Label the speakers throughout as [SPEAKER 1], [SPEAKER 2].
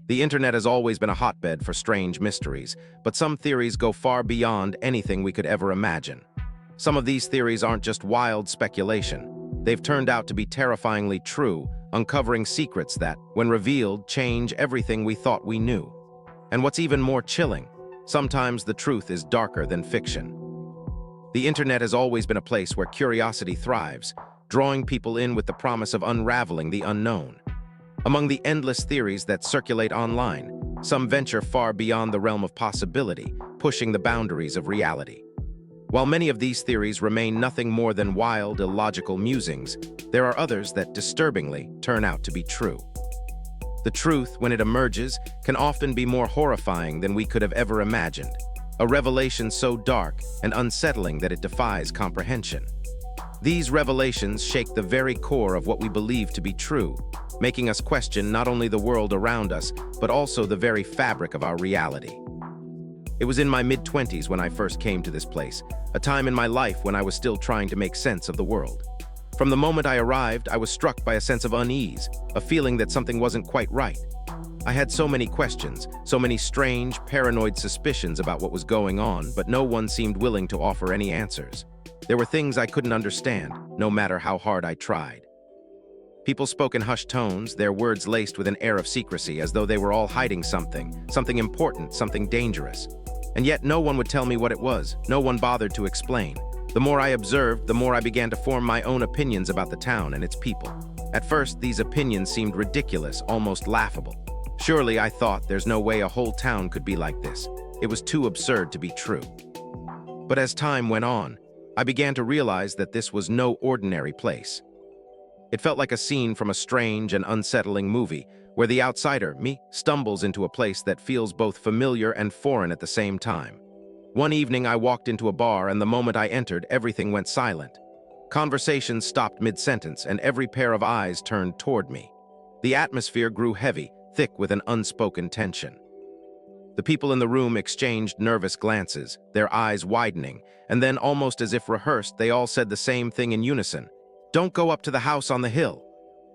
[SPEAKER 1] The internet has always been a hotbed for strange mysteries, but some theories go far beyond anything we could ever imagine. Some of these theories aren't just wild speculation. They've turned out to be terrifyingly true, uncovering secrets that, when revealed, change everything we thought we knew. And what's even more chilling, sometimes the truth is darker than fiction. The internet has always been a place where curiosity thrives, drawing people in with the promise of unraveling the unknown. Among the endless theories that circulate online, some venture far beyond the realm of possibility, pushing the boundaries of reality. While many of these theories remain nothing more than wild, illogical musings, there are others that disturbingly turn out to be true. The truth, when it emerges, can often be more horrifying than we could have ever imagined, a revelation so dark and unsettling that it defies comprehension. These revelations shake the very core of what we believe to be true, making us question not only the world around us, but also the very fabric of our reality. It was in my mid-20s when I first came to this place, a time in my life when I was still trying to make sense of the world. From the moment I arrived, I was struck by a sense of unease, a feeling that something wasn't quite right. I had so many questions, so many strange, paranoid suspicions about what was going on, but no one seemed willing to offer any answers. There were things I couldn't understand, no matter how hard I tried. People spoke in hushed tones, their words laced with an air of secrecy, as though they were all hiding something important, something dangerous. And yet no one would tell me what it was, no one bothered to explain. The more I observed, the more I began to form my own opinions about the town and its people. At first, these opinions seemed ridiculous, almost laughable. Surely, I thought, there's no way a whole town could be like this. It was too absurd to be true. But as time went on, I began to realize that this was no ordinary place. It felt like a scene from a strange and unsettling movie, where the outsider, me, stumbles into a place that feels both familiar and foreign at the same time. One evening I walked into a bar, and the moment I entered, everything went silent. Conversations stopped mid-sentence, and every pair of eyes turned toward me. The atmosphere grew heavy, thick with an unspoken tension. The people in the room exchanged nervous glances, their eyes widening, and then, almost as if rehearsed, they all said the same thing in unison. "Don't go up to the house on the hill."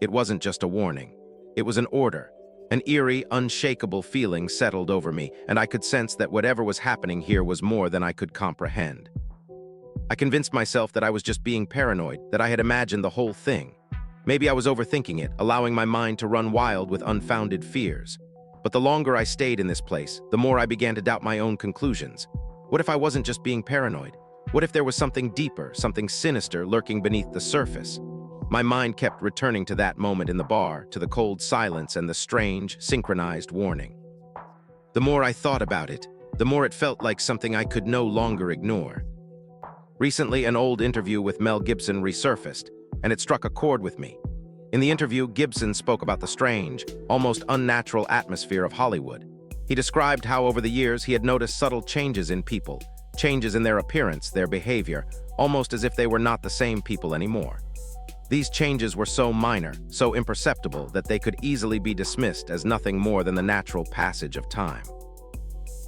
[SPEAKER 1] It wasn't just a warning. It was an order. An eerie, unshakable feeling settled over me, and I could sense that whatever was happening here was more than I could comprehend. I convinced myself that I was just being paranoid, that I had imagined the whole thing. Maybe I was overthinking it, allowing my mind to run wild with unfounded fears. But the longer I stayed in this place, the more I began to doubt my own conclusions. What if I wasn't just being paranoid? What if there was something deeper, something sinister lurking beneath the surface? My mind kept returning to that moment in the bar, to the cold silence and the strange, synchronized warning. The more I thought about it, the more it felt like something I could no longer ignore. Recently, an old interview with Mel Gibson resurfaced, and it struck a chord with me. In the interview, Gibson spoke about the strange, almost unnatural atmosphere of Hollywood. He described how over the years he had noticed subtle changes in people, changes in their appearance, their behavior, almost as if they were not the same people anymore. These changes were so minor, so imperceptible, that they could easily be dismissed as nothing more than the natural passage of time.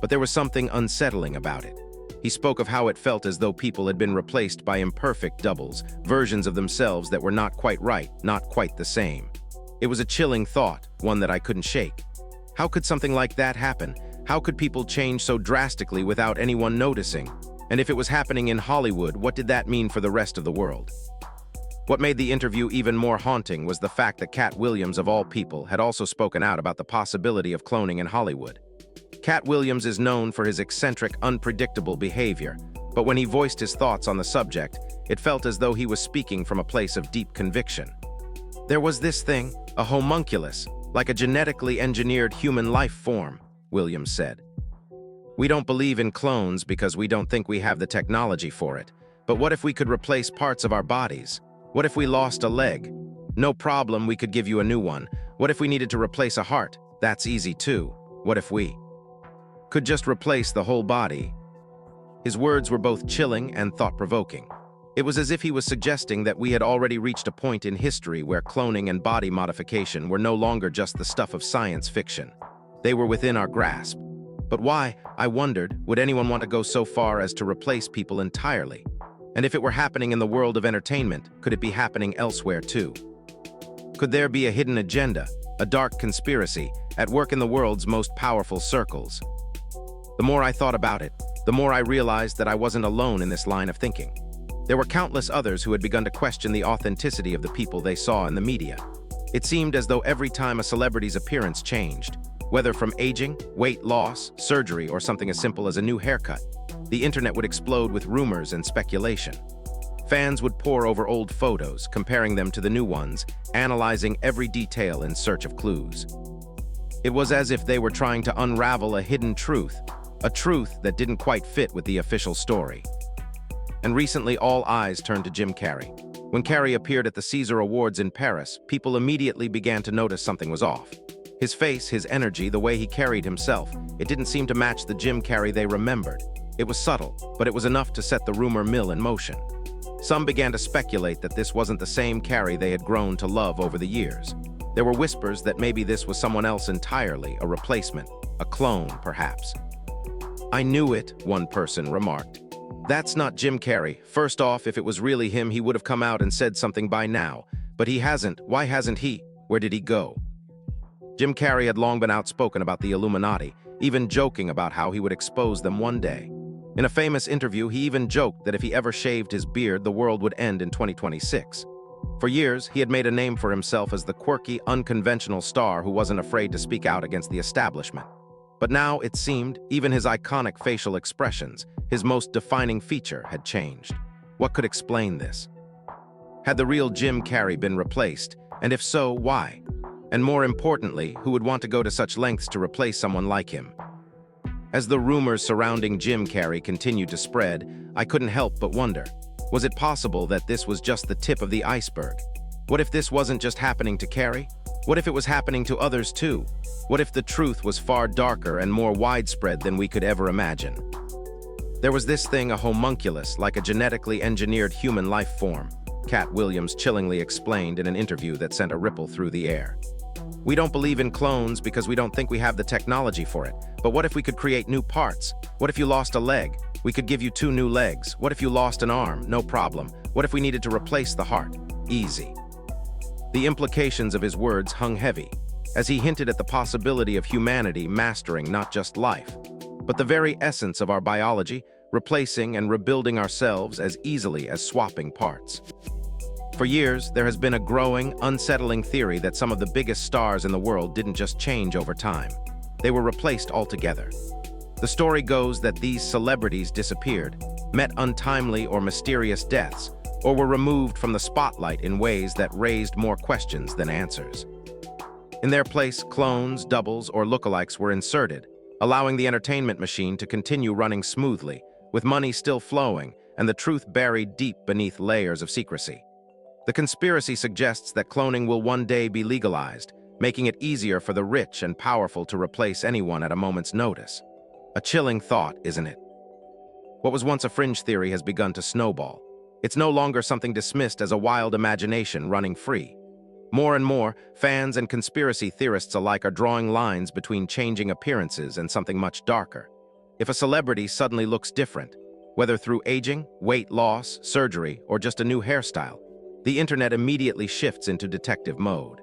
[SPEAKER 1] But there was something unsettling about it. He spoke of how it felt as though people had been replaced by imperfect doubles, versions of themselves that were not quite right, not quite the same. It was a chilling thought, one that I couldn't shake. How could something like that happen? How could people change so drastically without anyone noticing? And if it was happening in Hollywood, what did that mean for the rest of the world? What made the interview even more haunting was the fact that Katt Williams, of all people, had also spoken out about the possibility of cloning in Hollywood. Katt Williams is known for his eccentric, unpredictable behavior, but when he voiced his thoughts on the subject, it felt as though he was speaking from a place of deep conviction. There was this thing, a homunculus, like a genetically engineered human life form, Williams said. We don't believe in clones because we don't think we have the technology for it. But what if we could replace parts of our bodies? What if we lost a leg? No problem, we could give you a new one. What if we needed to replace a heart? That's easy too. What if we could just replace the whole body? His words were both chilling and thought-provoking. It was as if he was suggesting that we had already reached a point in history where cloning and body modification were no longer just the stuff of science fiction. They were within our grasp. But why, I wondered, would anyone want to go so far as to replace people entirely? And if it were happening in the world of entertainment, could it be happening elsewhere too? Could there be a hidden agenda, a dark conspiracy at work in the world's most powerful circles. The more I thought about it, the more I realized that I wasn't alone in this line of thinking. There were countless others who had begun to question the authenticity of the people they saw in the media. It seemed as though every time a celebrity's appearance changed, whether from aging, weight loss, surgery, or something as simple as a new haircut, the internet would explode with rumors and speculation. Fans would pore over old photos, comparing them to the new ones, analyzing every detail in search of clues. It was as if they were trying to unravel a hidden truth, a truth that didn't quite fit with the official story. And recently, all eyes turned to Jim Carrey. When Carrey appeared at the Caesar Awards in Paris, people immediately began to notice something was off. His face, his energy, the way he carried himself, it didn't seem to match the Jim Carrey they remembered. It was subtle, but it was enough to set the rumor mill in motion. Some began to speculate that this wasn't the same Carrey they had grown to love over the years. There were whispers that maybe this was someone else entirely, a replacement, a clone, perhaps. "I knew it," one person remarked. "That's not Jim Carrey. First off, if it was really him, he would have come out and said something by now. But he hasn't. Why hasn't he? Where did he go?" Jim Carrey had long been outspoken about the Illuminati, even joking about how he would expose them one day. In a famous interview, he even joked that if he ever shaved his beard, the world would end in 2026. For years, he had made a name for himself as the quirky, unconventional star who wasn't afraid to speak out against the establishment. But now, it seemed, even his iconic facial expressions, his most defining feature, had changed. What could explain this? Had the real Jim Carrey been replaced? And if so, why? And more importantly, who would want to go to such lengths to replace someone like him? As the rumors surrounding Jim Carrey continued to spread, I couldn't help but wonder, was it possible that this was just the tip of the iceberg? What if this wasn't just happening to Carrey? What if it was happening to others too? What if the truth was far darker and more widespread than we could ever imagine? There was this thing, a homunculus, like a genetically engineered human life form, Katt Williams chillingly explained in an interview that sent a ripple through the air. "We don't believe in clones because we don't think we have the technology for it. But what if we could create new parts? What if you lost a leg? We could give you 2 new legs. What if you lost an arm? No problem. What if we needed to replace the heart? Easy." The implications of his words hung heavy, as he hinted at the possibility of humanity mastering not just life, but the very essence of our biology, replacing and rebuilding ourselves as easily as swapping parts. For years, there has been a growing, unsettling theory that some of the biggest stars in the world didn't just change over time. They were replaced altogether. The story goes that these celebrities disappeared, met untimely or mysterious deaths, or were removed from the spotlight in ways that raised more questions than answers. In their place, clones, doubles, or lookalikes were inserted, allowing the entertainment machine to continue running smoothly, with money still flowing and the truth buried deep beneath layers of secrecy. The conspiracy suggests that cloning will one day be legalized, making it easier for the rich and powerful to replace anyone at a moment's notice. A chilling thought, isn't it? What was once a fringe theory has begun to snowball. It's no longer something dismissed as a wild imagination running free. More and more, fans and conspiracy theorists alike are drawing lines between changing appearances and something much darker. If a celebrity suddenly looks different, whether through aging, weight loss, surgery, or just a new hairstyle, the internet immediately shifts into detective mode.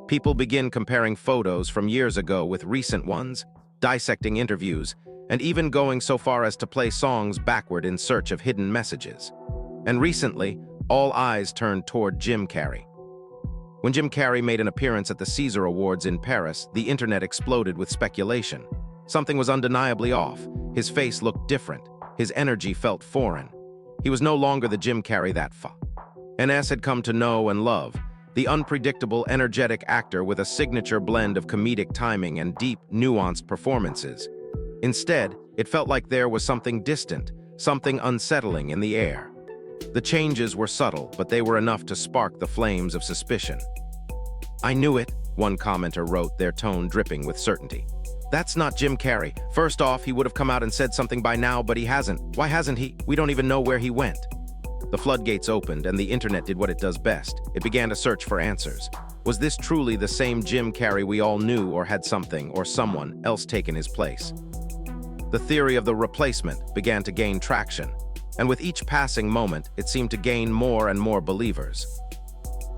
[SPEAKER 1] People begin comparing photos from years ago with recent ones, dissecting interviews, and even going so far as to play songs backward in search of hidden messages. And recently, all eyes turned toward Jim Carrey. When Jim Carrey made an appearance at the Caesar Awards in Paris, the internet exploded with speculation. Something was undeniably off. His face looked different. His energy felt foreign. He was no longer the Jim Carrey that NS had come to know and love, the unpredictable, energetic actor with a signature blend of comedic timing and deep, nuanced performances. Instead, it felt like there was something distant, something unsettling in the air. The changes were subtle, but they were enough to spark the flames of suspicion. "I knew it," one commenter wrote, their tone dripping with certainty. "That's not Jim Carrey. First off, he would have come out and said something by now, but he hasn't. Why hasn't he? We don't even know where he went." The floodgates opened, and the internet did what it does best. It began to search for answers. Was this truly the same Jim Carrey we all knew, or had something or someone else taken his place? The theory of the replacement began to gain traction, and with each passing moment, it seemed to gain more and more believers.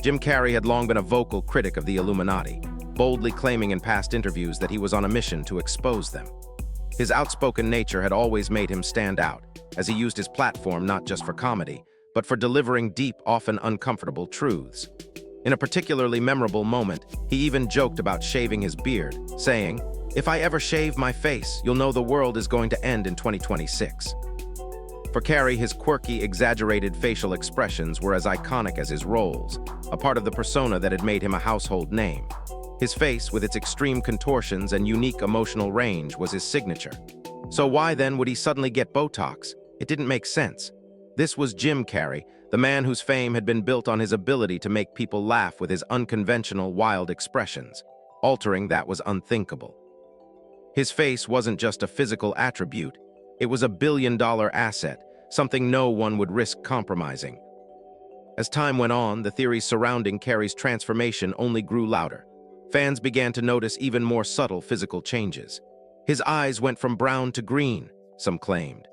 [SPEAKER 1] Jim Carrey had long been a vocal critic of the Illuminati, boldly claiming in past interviews that he was on a mission to expose them. His outspoken nature had always made him stand out, as he used his platform not just for comedy, but for delivering deep, often uncomfortable truths. In a particularly memorable moment, he even joked about shaving his beard, saying, "If I ever shave my face, you'll know the world is going to end in 2026. For Carrey, his quirky, exaggerated facial expressions were as iconic as his roles, a part of the persona that had made him a household name. His face, with its extreme contortions and unique emotional range, was his signature. So why then would he suddenly get Botox? It didn't make sense. This was Jim Carrey, the man whose fame had been built on his ability to make people laugh with his unconventional, wild expressions. Altering that was unthinkable. His face wasn't just a physical attribute. It was a billion-dollar asset, something no one would risk compromising. As time went on, the theories surrounding Carrey's transformation only grew louder. Fans began to notice even more subtle physical changes. His eyes went from brown to green, some claimed.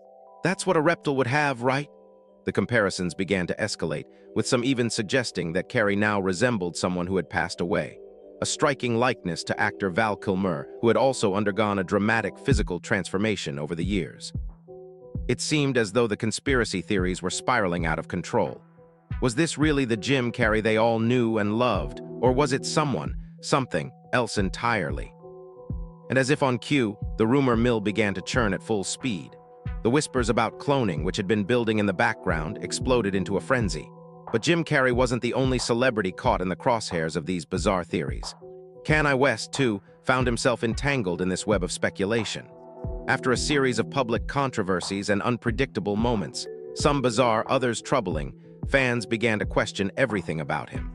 [SPEAKER 1] That's what a reptile would have, right? The comparisons began to escalate, with some even suggesting that Carrey now resembled someone who had passed away. A striking likeness to actor Val Kilmer, who had also undergone a dramatic physical transformation over the years. It seemed as though the conspiracy theories were spiraling out of control. Was this really the Jim Carrey they all knew and loved, or was it something else entirely? And as if on cue, the rumor mill began to churn at full speed. The whispers about cloning, which had been building in the background, exploded into a frenzy. But Jim Carrey wasn't the only celebrity caught in the crosshairs of these bizarre theories. Kanye West, too, found himself entangled in this web of speculation. After a series of public controversies and unpredictable moments, some bizarre, others troubling, fans began to question everything about him.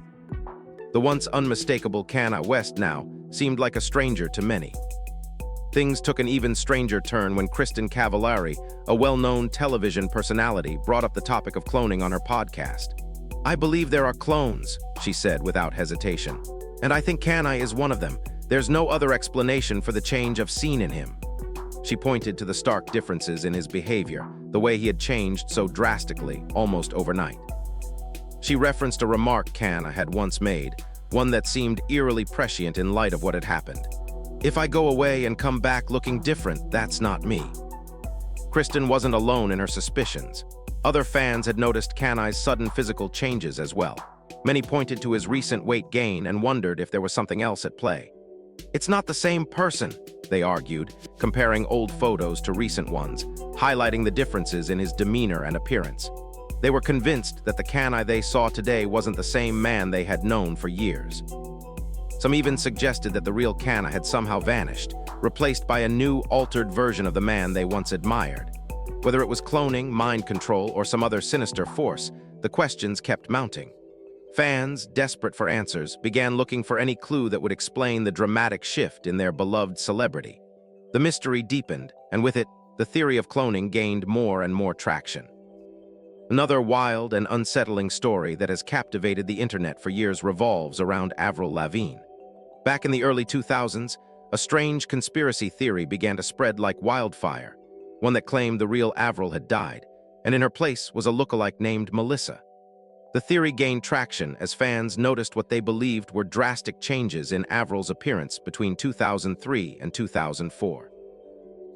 [SPEAKER 1] The once unmistakable Kanye West now seemed like a stranger to many. Things took an even stranger turn when Kristin Cavallari, a well-known television personality, brought up the topic of cloning on her podcast. "I believe there are clones," she said without hesitation. "And I think Kanye is one of them. There's no other explanation for the change I've seen in him." She pointed to the stark differences in his behavior, the way he had changed so drastically, almost overnight. She referenced a remark Kanye had once made, one that seemed eerily prescient in light of what had happened. "If I go away and come back looking different, that's not me." Kristin wasn't alone in her suspicions. Other fans had noticed Kanye's sudden physical changes as well. Many pointed to his recent weight gain and wondered if there was something else at play. "It's not the same person," they argued, comparing old photos to recent ones, highlighting the differences in his demeanor and appearance. They were convinced that the Kanye they saw today wasn't the same man they had known for years. Some even suggested that the real Kanye had somehow vanished, replaced by a new, altered version of the man they once admired. Whether it was cloning, mind control, or some other sinister force, the questions kept mounting. Fans, desperate for answers, began looking for any clue that would explain the dramatic shift in their beloved celebrity. The mystery deepened, and with it, the theory of cloning gained more and more traction. Another wild and unsettling story that has captivated the internet for years revolves around Avril Lavigne. Back in the early 2000s, a strange conspiracy theory began to spread like wildfire, one that claimed the real Avril had died, and in her place was a lookalike named Melissa. The theory gained traction as fans noticed what they believed were drastic changes in Avril's appearance between 2003 and 2004.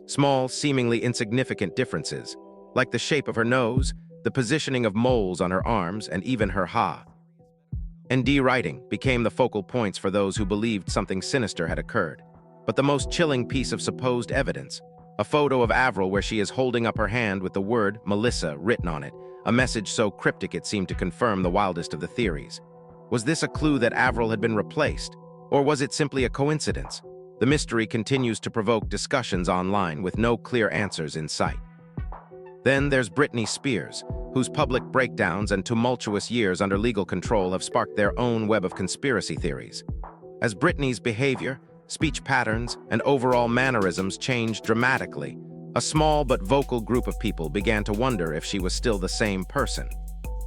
[SPEAKER 1] Small, seemingly insignificant differences, like the shape of her nose, the positioning of moles on her arms, and even her ND writing became the focal points for those who believed something sinister had occurred. But the most chilling piece of supposed evidence, a photo of Avril where she is holding up her hand with the word Melissa written on it, a message so cryptic it seemed to confirm the wildest of the theories. Was this a clue that Avril had been replaced, or was it simply a coincidence? The mystery continues to provoke discussions online with no clear answers in sight. Then there's Britney Spears, whose public breakdowns and tumultuous years under legal control have sparked their own web of conspiracy theories. As Britney's behavior, speech patterns, and overall mannerisms changed dramatically, a small but vocal group of people began to wonder if she was still the same person.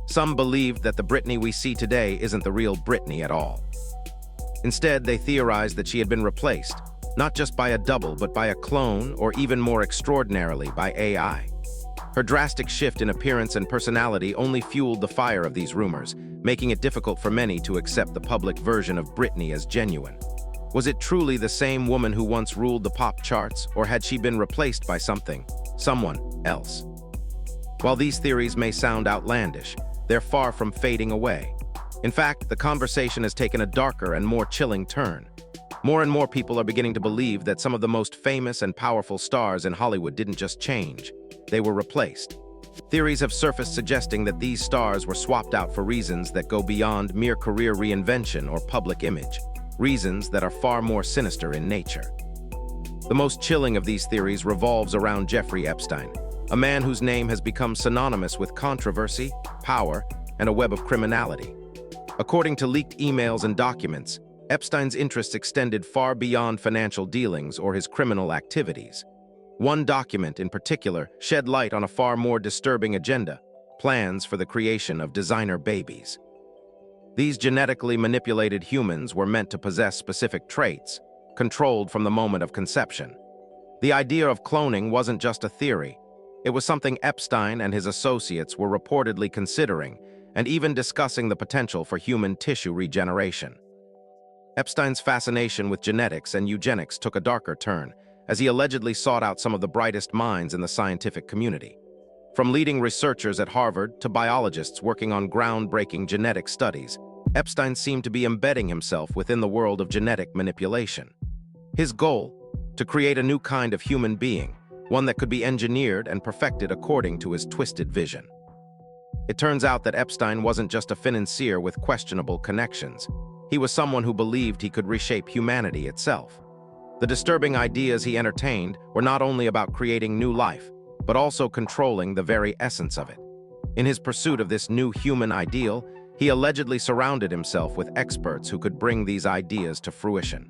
[SPEAKER 1] Some believed that the Britney we see today isn't the real Britney at all. Instead, they theorized that she had been replaced, not just by a double, but by a clone, or even more extraordinarily, by AI. Her drastic shift in appearance and personality only fueled the fire of these rumors, making it difficult for many to accept the public version of Britney as genuine. Was it truly the same woman who once ruled the pop charts, or had she been replaced by someone else? While these theories may sound outlandish, they're far from fading away. In fact, the conversation has taken a darker and more chilling turn. More and more people are beginning to believe that some of the most famous and powerful stars in Hollywood didn't just change, they were replaced. Theories have surfaced suggesting that these stars were swapped out for reasons that go beyond mere career reinvention or public image, reasons that are far more sinister in nature. The most chilling of these theories revolves around Jeffrey Epstein, a man whose name has become synonymous with controversy, power, and a web of criminality. According to leaked emails and documents, Epstein's interests extended far beyond financial dealings or his criminal activities. One document in particular shed light on a far more disturbing agenda: plans for the creation of designer babies. These genetically manipulated humans were meant to possess specific traits, controlled from the moment of conception. The idea of cloning wasn't just a theory. It was something Epstein and his associates were reportedly considering, and even discussing the potential for human tissue regeneration. Epstein's fascination with genetics and eugenics took a darker turn, as he allegedly sought out some of the brightest minds in the scientific community. From leading researchers at Harvard to biologists working on groundbreaking genetic studies, Epstein seemed to be embedding himself within the world of genetic manipulation. His goal: to create a new kind of human being, one that could be engineered and perfected according to his twisted vision. It turns out that Epstein wasn't just a financier with questionable connections. He was someone who believed he could reshape humanity itself. The disturbing ideas he entertained were not only about creating new life, but also controlling the very essence of it. In his pursuit of this new human ideal, he allegedly surrounded himself with experts who could bring these ideas to fruition.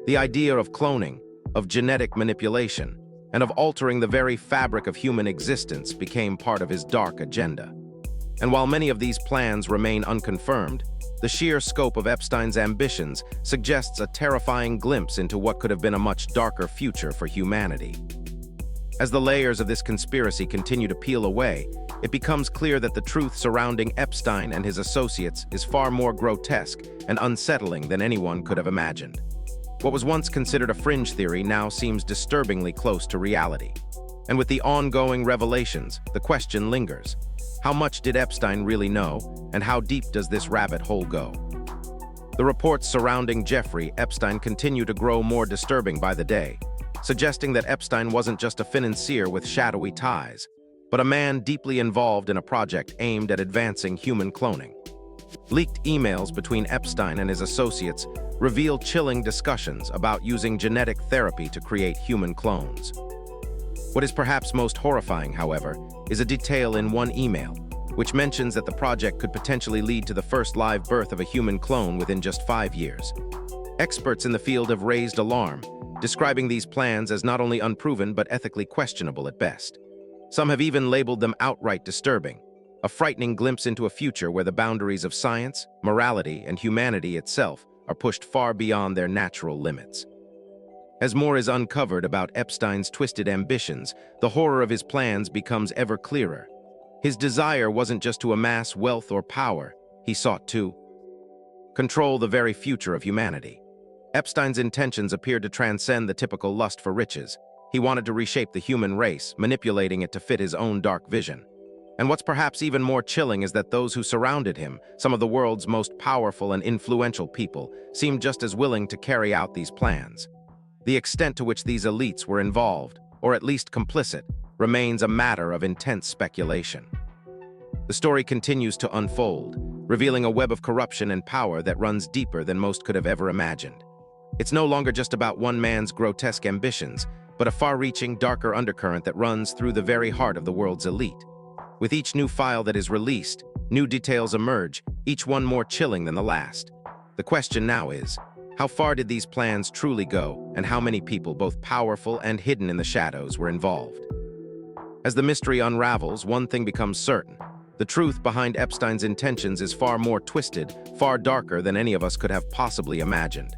[SPEAKER 1] The idea of cloning, of genetic manipulation, and of altering the very fabric of human existence became part of his dark agenda. And while many of these plans remain unconfirmed, the sheer scope of Epstein's ambitions suggests a terrifying glimpse into what could have been a much darker future for humanity. As the layers of this conspiracy continue to peel away, it becomes clear that the truth surrounding Epstein and his associates is far more grotesque and unsettling than anyone could have imagined. What was once considered a fringe theory now seems disturbingly close to reality. And with the ongoing revelations, the question lingers: how much did Epstein really know, and how deep does this rabbit hole go? The reports surrounding Jeffrey Epstein continue to grow more disturbing by the day, suggesting that Epstein wasn't just a financier with shadowy ties, but a man deeply involved in a project aimed at advancing human cloning. Leaked emails between Epstein and his associates reveal chilling discussions about using genetic therapy to create human clones. What is perhaps most horrifying, however, is a detail in one email, which mentions that the project could potentially lead to the first live birth of a human clone within just 5 years. Experts in the field have raised alarm, describing these plans as not only unproven but ethically questionable at best. Some have even labeled them outright disturbing, a frightening glimpse into a future where the boundaries of science, morality, and humanity itself are pushed far beyond their natural limits. As more is uncovered about Epstein's twisted ambitions, the horror of his plans becomes ever clearer. His desire wasn't just to amass wealth or power, he sought to control the very future of humanity. Epstein's intentions appeared to transcend the typical lust for riches. He wanted to reshape the human race, manipulating it to fit his own dark vision. And what's perhaps even more chilling is that those who surrounded him, some of the world's most powerful and influential people, seemed just as willing to carry out these plans. The extent to which these elites were involved, or at least complicit, remains a matter of intense speculation. The story continues to unfold, revealing a web of corruption and power that runs deeper than most could have ever imagined. It's no longer just about one man's grotesque ambitions, but a far-reaching, darker undercurrent that runs through the very heart of the world's elite. With each new file that is released, new details emerge, each one more chilling than the last. The question now is, how far did these plans truly go, and how many people, both powerful and hidden in the shadows, were involved? As the mystery unravels, one thing becomes certain. The truth behind Epstein's intentions is far more twisted, far darker than any of us could have possibly imagined.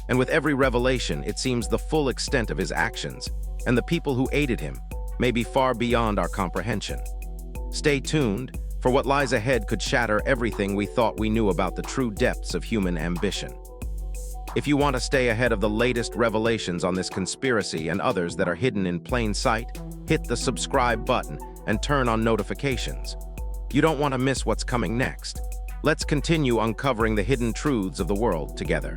[SPEAKER 1] And with every revelation, it seems the full extent of his actions, and the people who aided him, may be far beyond our comprehension. Stay tuned, for what lies ahead could shatter everything we thought we knew about the true depths of human ambition. If you want to stay ahead of the latest revelations on this conspiracy and others that are hidden in plain sight, hit the subscribe button and turn on notifications. You don't want to miss what's coming next. Let's continue uncovering the hidden truths of the world together.